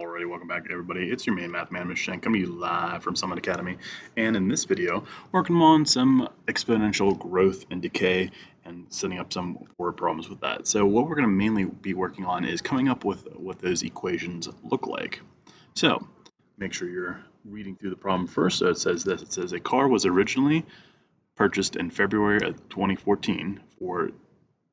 Alrighty, welcome back everybody. It's your main math man, Mr. Shank, coming to you live from Summit Academy. And in this video, working on some exponential growth and decay and setting up some word problems with that. So what we're going to mainly be working on is coming up with what those equations look like. So make sure you're reading through the problem first. So it says this, it says a car was originally purchased in February of 2014 for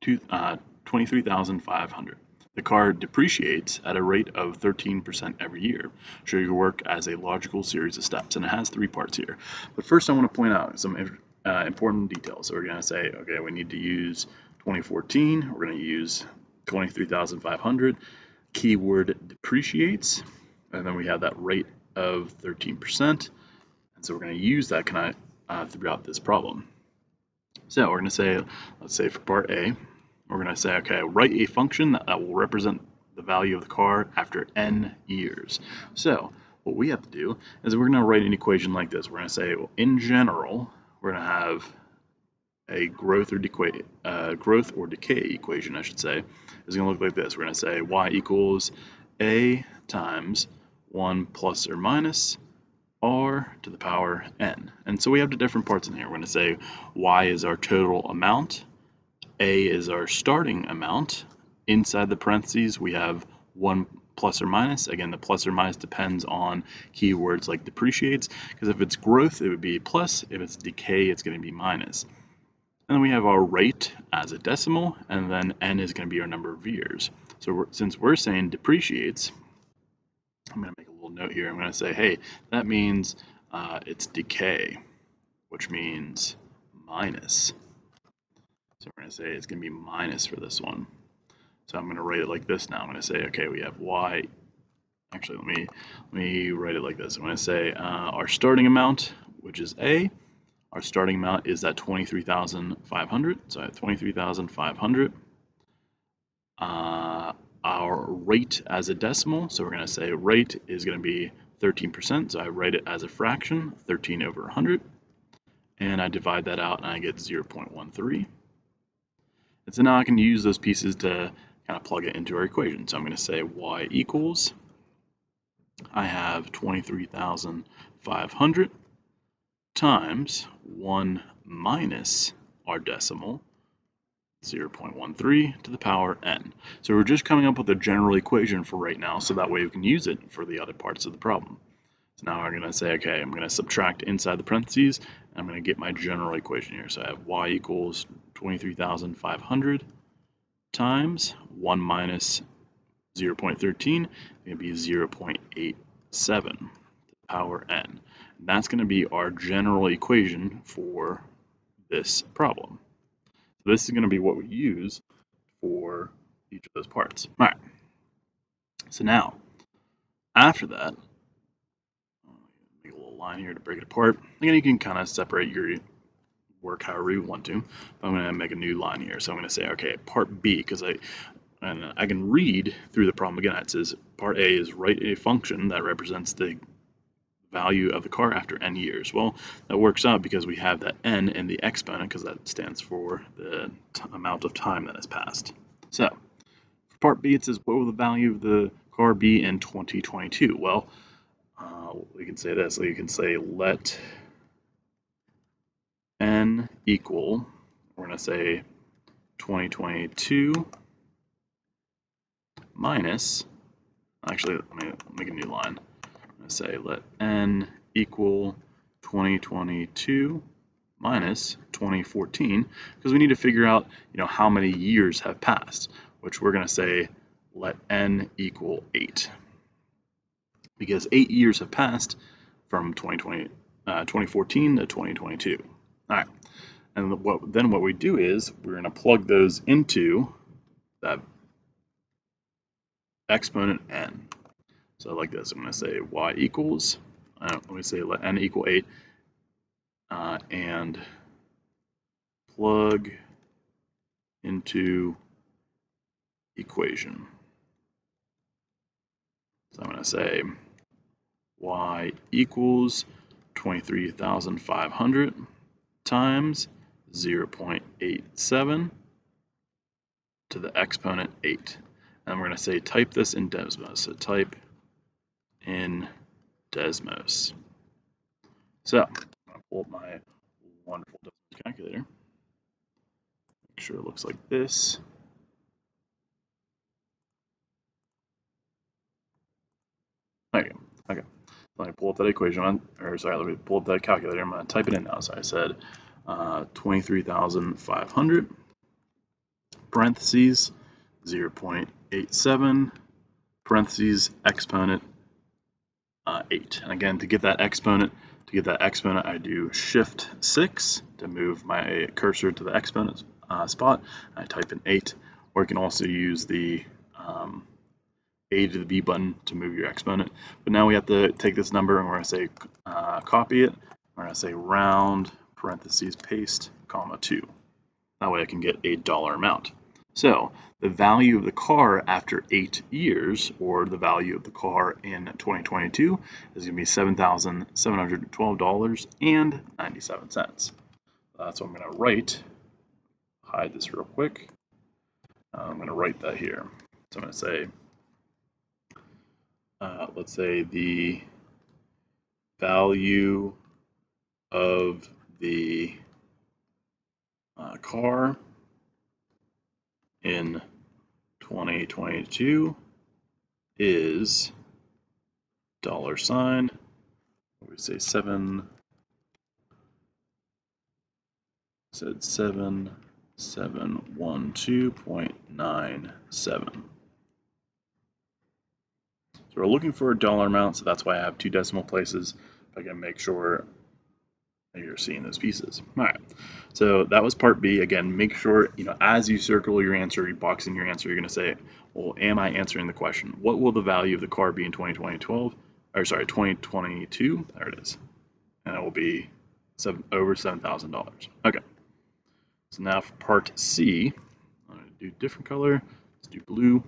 $23,500. The car depreciates at a rate of 13% every year. Show your work as a logical series of steps, and it has three parts here. But first I want to point out some important details. So we're going to say, okay, we need to use 2014, we're going to use 23,500, keyword depreciates, and then we have that rate of 13%, and so we're going to use that throughout this problem. So we're going to say, let's say for part A, we're going to say, okay, write a function that will represent the value of the car after n years. So what we have to do is we're going to write an equation like this. We're going to say, well, in general, we're going to have a growth or decay equation, I should say, is going to look like this. We're going to say y equals a times 1 plus or minus r to the power n. And so we have the different parts in here. We're going to say y is our total amount, a is our starting amount. Inside the parentheses, we have 1 plus or minus. Again, the plus or minus depends on keywords like depreciates, because if it's growth, it would be plus. If it's decay, it's going to be minus. And then we have our rate as a decimal, and then n is going to be our number of years. So since we're saying depreciates, I'm going to make a little note here. I'm going to say, hey, that means it's decay, which means minus. So we're going to say it's going to be minus for this one. So I'm going to write it like this now. I'm going to say, okay, we have y. Actually, let me write it like this. I'm going to say our starting amount, which is a. Our starting amount is that 23,500. So I have 23,500. Our rate as a decimal. So we're going to say rate is going to be 13%. So I write it as a fraction, 13 over 100. And I divide that out and I get 0.13. And so now I can use those pieces to kind of plug it into our equation. So I'm going to say y equals, I have 23,500 times 1 minus our decimal, 0.13 to the power n. So we're just coming up with a general equation for right now, so that way we can use it for the other parts of the problem. So now we're going to say, okay, I'm going to subtract inside the parentheses, and I'm going to get my general equation here. So I have y equals 23,500 times 1 minus 0.13, it's going to be 0.87 to the power n. And that's going to be our general equation for this problem. So this is going to be what we use for each of those parts. All right. So now, after that, make a little line here to break it apart. Again, you can kind of separate your work however you want to. But I'm going to make a new line here. So I'm going to say, okay, part B, because I can read through the problem again. It says part A is write a function that represents the value of the car after n years. Well, that works out because we have that n in the exponent, because that stands for the amount of time that has passed. So for part B, it says what will the value of the car be in 2022? Well, we can say this. So you can say let n equal, we're going to say 2022 minus, actually let me make a new line. I'm going to say let n equal 2022 minus 2014, because we need to figure out how many years have passed, which we're going to say let n equal 8, because 8 years have passed from 2014 to 2022. All right, and what we do is we're going to plug those into that exponent n. So like this, I'm going to say y equals, let me say let n equal 8, and plug into equation. So I'm going to say y equals 23,500 times 0.87 to the exponent 8. And we're going to say type this in Desmos. So type in Desmos. So I'm going to pull up my wonderful Desmos calculator. Make sure it looks like this. Okay. Let me pull up that equation, let me pull up that calculator. I'm going to type it in now. So I said 23,500 parentheses 0.87 parentheses exponent 8. And again, to get that exponent, I do Shift 6 to move my cursor to the exponent spot. I type in 8, or you can also use the A to the B button to move your exponent. But now we have to take this number and we're going to say copy it. We're going to say round parentheses paste comma 2. That way I can get a dollar amount. So the value of the car after 8 years, or the value of the car in 2022, is going to be $7,712.97. That's what I'm going to write. Hide this real quick. I'm going to write that here. So I'm going to say, let's say the value of the car in 2022 is $, we say 7712.97. So we're looking for a dollar amount, so that's why I have 2 decimal places. I can make sure that you're seeing those pieces. All right, so that was part B. Again, make sure, as you circle your answer, you box in your answer, you're going to say, well, am I answering the question? What will the value of the car be in 2022? There it is. And it will be over $7,000. Okay. So now for part C, I'm going to do a different color. Let's do blue.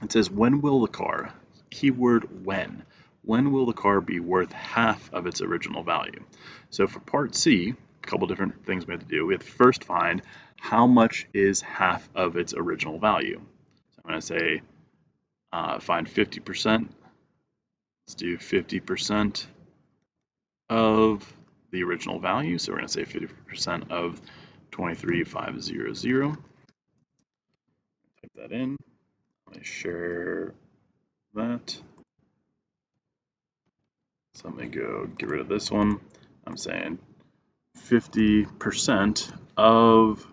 It says, when will the car, keyword when will the car be worth half of its original value? So for part C, a couple different things we have to do. We have to first find how much is half of its original value. So I'm going to say find 50%. Let's do 50% of the original value. So we're going to say 50% of 23,500. Type that in. Let me share that. So let me go get rid of this one. I'm saying 50% of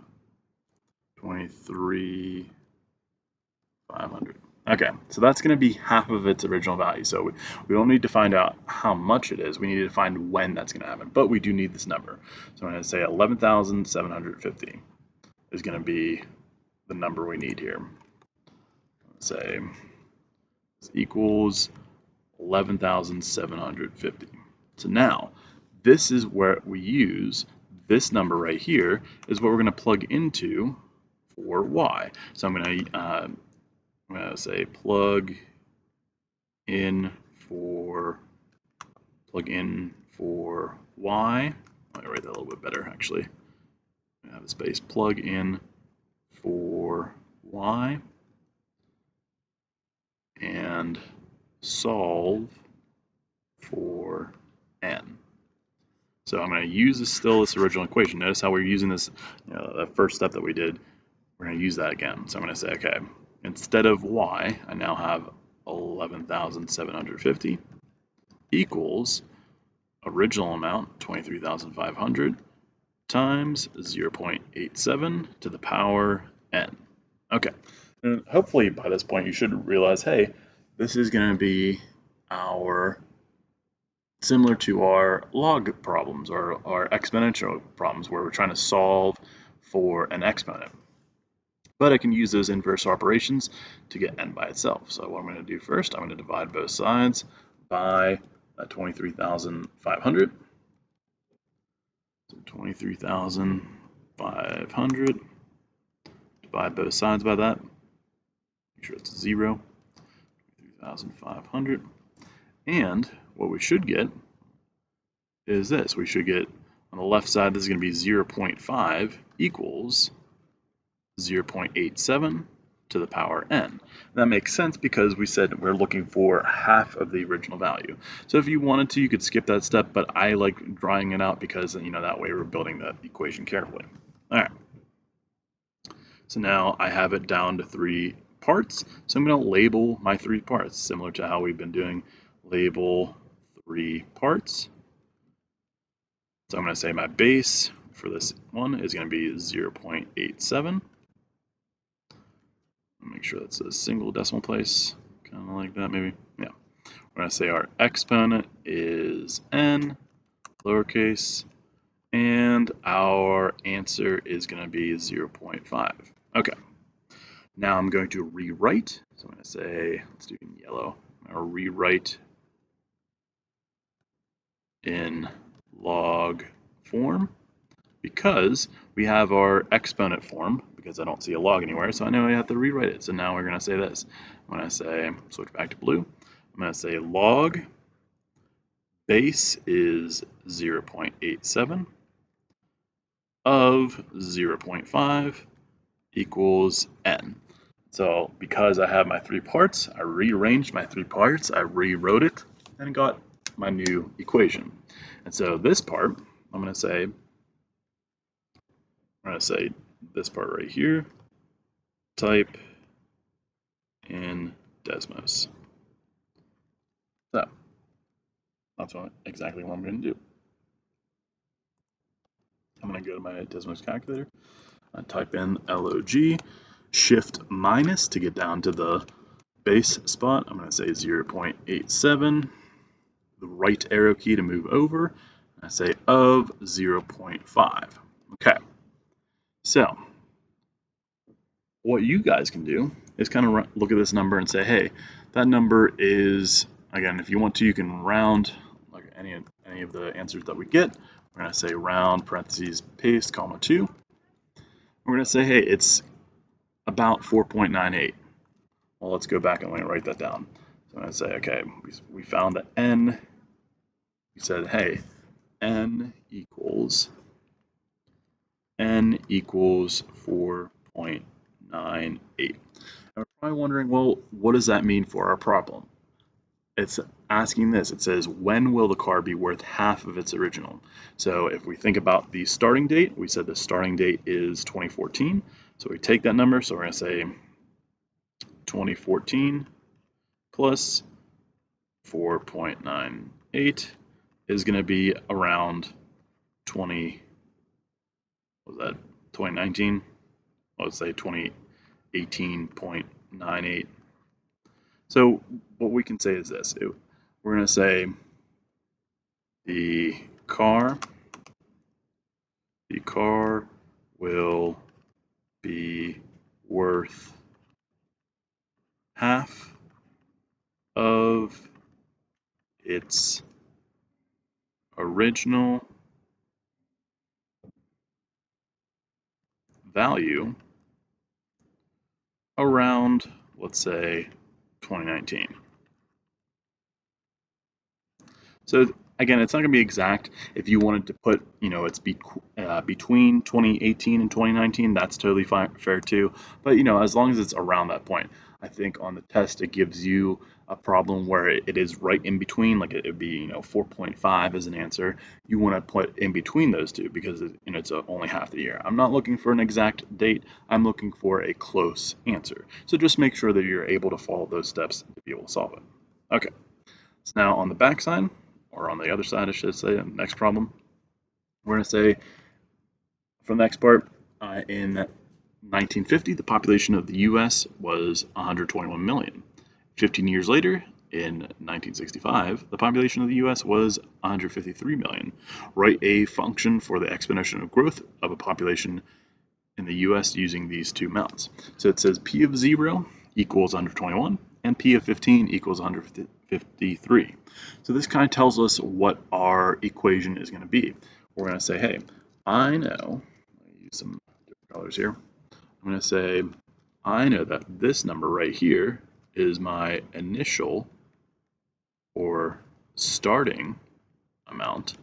23,500. Okay, so that's going to be half of its original value. So we don't need to find out how much it is. We need to find when that's going to happen. But we do need this number. So I'm going to say 11,750 is going to be the number we need here. Let's say this equals 11,750. So now this is where we use this number right here is what we're going to plug into for y. So I'm going to say plug in for y. Let me write that a little bit better actually. I have a space, plug in for y, and solve for n. So I'm going to use this original equation. Notice how we're using this, the first step that we did. We're going to use that again. So I'm going to say, okay, instead of y, I now have 11,750 equals original amount, 23,500, times 0.87 to the power n. Okay, and hopefully by this point you should realize, hey, this is going to be similar to our log problems or our exponential problems where we're trying to solve for an exponent. But I can use those inverse operations to get n by itself. So what I'm going to do first, I'm going to divide both sides by 23,500. So 23,500, divide both sides by that. Make sure it's 0. 23,500. And what we should get is this. We should get on the left side, this is going to be 0.5 equals 0.87 to the power n. That makes sense because we said we're looking for half of the original value. So if you wanted to, you could skip that step, but I like drawing it out because, you know, that way we're building that equation carefully. All right. So now I have it down to 3 parts. So I'm going to label my 3 parts, similar to how we've been doing. Label 3 parts. So I'm going to say my base for this one is going to be 0.87. Make sure that's a single decimal place, kind of like that maybe. Yeah. We're going to say our exponent is n, lowercase, and our answer is going to be 0.5. Okay. Now I'm going to rewrite. So I'm going to say, let's do it in yellow. I'm going to rewrite in log form because we have our exponent form, because I don't see a log anywhere, so I know I have to rewrite it. So now we're going to say this. I'm going to say, switch back to blue. I'm going to say log base is 0.87 of 0.5 equals n. So because I have my 3 parts, I rearranged my 3 parts, I rewrote it, and got my new equation. And so this part, I'm going to say this part right here, type in Desmos. So that's exactly what I'm going to do. I'm going to go to my Desmos calculator, type in log, shift minus to get down to the base spot. I'm going to say 0.87, the right arrow key to move over. I say of 0.5. Okay, so what you guys can do is kind of look at this number and say, hey, that number is, again, if you want to, you can round like any of the answers that we get. We're going to say round parentheses paste comma 2. We're going to say, hey, it's about 4.98. Well, let's go back and write that down. So I'm going to say, okay, we found that n. We said, hey, n equals 4.98. And we're probably wondering, well, what does that mean for our problem? It's asking this. It says, when will the car be worth half of its original? So if we think about the starting date, we said the starting date is 2014. So we take that number. So we're going to say 2014 plus 4.98 is going to be around 2019? Let's say 2018.98. So what we can say is this. We're going to say the car will be worth half of its original value around, let's say, 2019. So again, it's not going to be exact. If you wanted to put, you know, it's between 2018 and 2019, that's totally fair too. But, you know, as long as it's around that point, I think on the test it gives you a problem where it is right in between, like it would be, you know, 4.5 as an answer. You want to put in between those two because, you know, it's only half the year. I'm not looking for an exact date. I'm looking for a close answer. So just make sure that you're able to follow those steps to be able to solve it. Okay. So now on the back side, or on the other side, I should say, next problem, we're going to say for the next part, in 1950, the population of the U.S. was 121 million. 15 years later, in 1965, the population of the U.S. was 153 million. Write a function for the exponential growth of a population in the U.S. using these two amounts. So it says P of 0 equals 121, and P of 15 equals 153. So this kind of tells us what our equation is going to be. We're going to say, hey, I know, I'll use some different colors here. I'm going to say, I know that this number right here is my initial or starting amount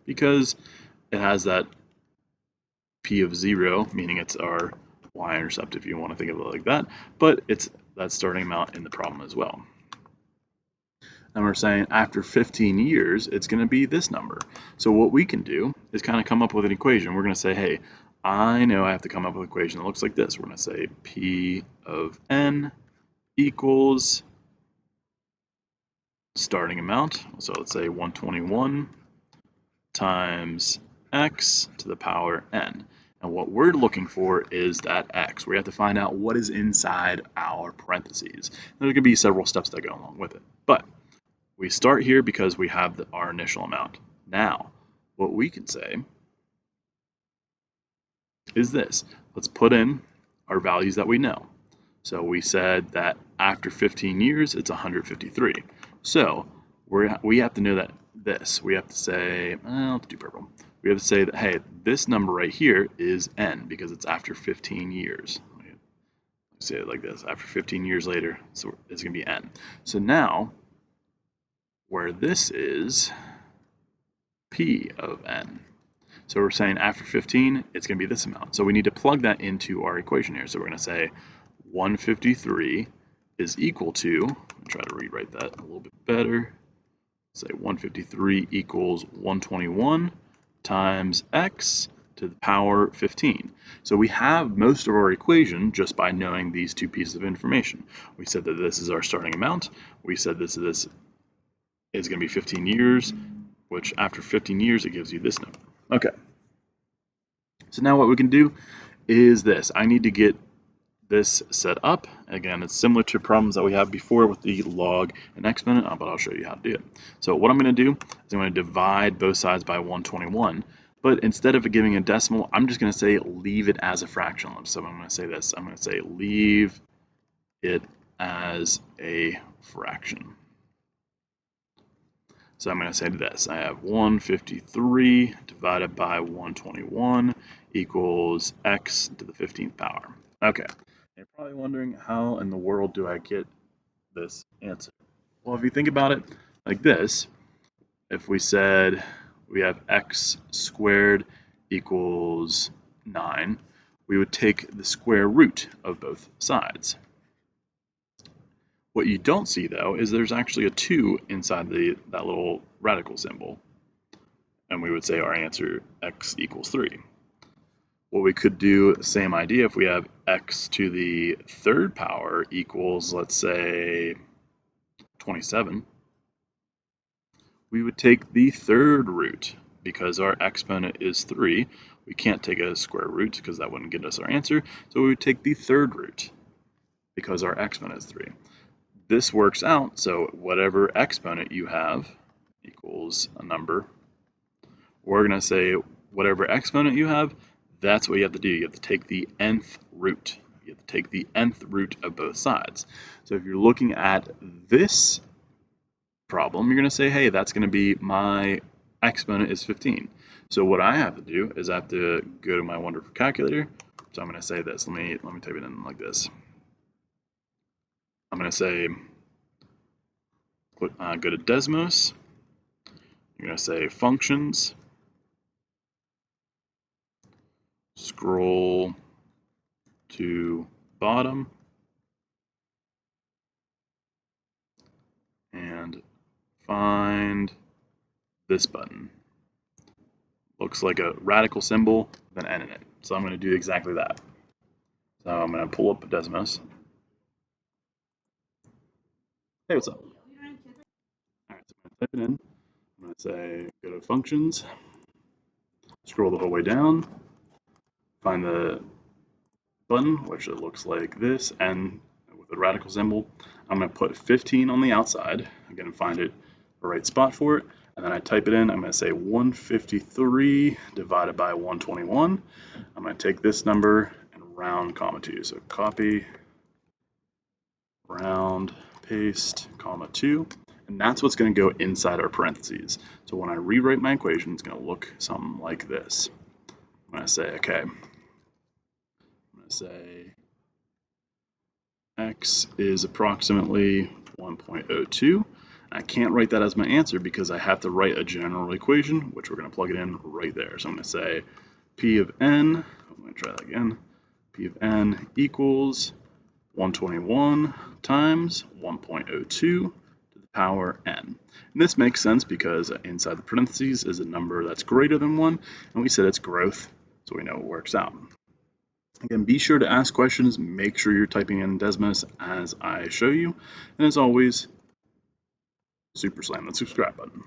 because it has that P of 0, meaning it's our y-intercept if you want to think of it like that, but it's that starting amount in the problem as well. And we're saying after 15 years, it's going to be this number. So what we can do is kind of come up with an equation. We're going to say, hey, I know I have to come up with an equation that looks like this. We're going to say P of n equals starting amount. So let's say 121 times x to the power n. And what we're looking for is that x. We have to find out what is inside our parentheses. There could be several steps that go along with it. But we start here because we have our initial amount. Now, what we can say is this. Let's put in our values that we know. So we said that after 15 years, it's 153. So we have to know that this. We have to say, let's do purple. We have to say that, hey, this number right here is n because it's after 15 years. Say it like this. After 15 years later, so it's going to be n. So now, where this is P of n. So we're saying after 15, it's going to be this amount. So we need to plug that into our equation here. So we're going to say 153 is equal to, I'm going to try to rewrite that a little bit better. Say 153 equals 121 times x to the power 15. So we have most of our equation just by knowing these two pieces of information. We said that this is our starting amount. We said this is going to be 15 years, which after 15 years, it gives you this number. Okay. So now what we can do is this. I need to get this set up. Again, it's similar to problems that we had before with the log and exponent, but I'll show you how to do it. So what I'm going to do is I'm going to divide both sides by 121, but instead of giving a decimal, I'm just going to say leave it as a fraction. So I'm going to say this. I'm going to say leave it as a fraction. So I'm going to say this. I have 153 divided by 121 equals x to the 15th power. Okay. You're probably wondering, how in the world do I get this answer? Well, if you think about it like this, if we said we have x squared equals 9, we would take the square root of both sides. What you don't see, though, is there's actually a 2 inside that little radical symbol. And we would say our answer, x equals 3. What we could do, same idea, if we have x to the third power equals, let's say, 27, we would take the third root. Because our exponent is 3, we can't take a square root because that wouldn't get us our answer. So we would take the third root because our exponent is 3. This works out, so whatever exponent you have equals a number. We're going to say whatever exponent you have, that's what you have to do. You have to take the nth root. You have to take the nth root of both sides. So if you're looking at this problem, you're going to say, hey, that's going to be my exponent is 15. So what I have to do is I have to go to my wonderful calculator. So I'm going to say this. Let me type it in like this. I'm going to say, go to Desmos. You're going to say functions. Scroll to bottom. And find this button. Looks like a radical symbol with an n in it. So I'm going to do exactly that. So I'm going to pull up Desmos. Hey, what's up? All right, so I'm going to type it in. I'm going to say go to functions, scroll the whole way down, find the button, which it looks like this, and with the radical symbol. I'm going to put 15 on the outside. Again, find it the right spot for it. And then I type it in. I'm going to say 153 divided by 121. I'm going to take this number and round comma 2. So copy, round, paste, comma 2. And that's what's going to go inside our parentheses. So when I rewrite my equation, it's going to look something like this. I'm going to say, okay, I'm going to say x is approximately 1.02. I can't write that as my answer because I have to write a general equation, which we're going to plug it in right there. So I'm going to say P of n, I'm going to try that again, P of n equals 121 times 1.02 to the power n. And this makes sense because inside the parentheses is a number that's greater than 1, and we said it's growth, so we know it works out. Again, be sure to ask questions, make sure you're typing in Desmos as I show you, and as always, super slam that subscribe button.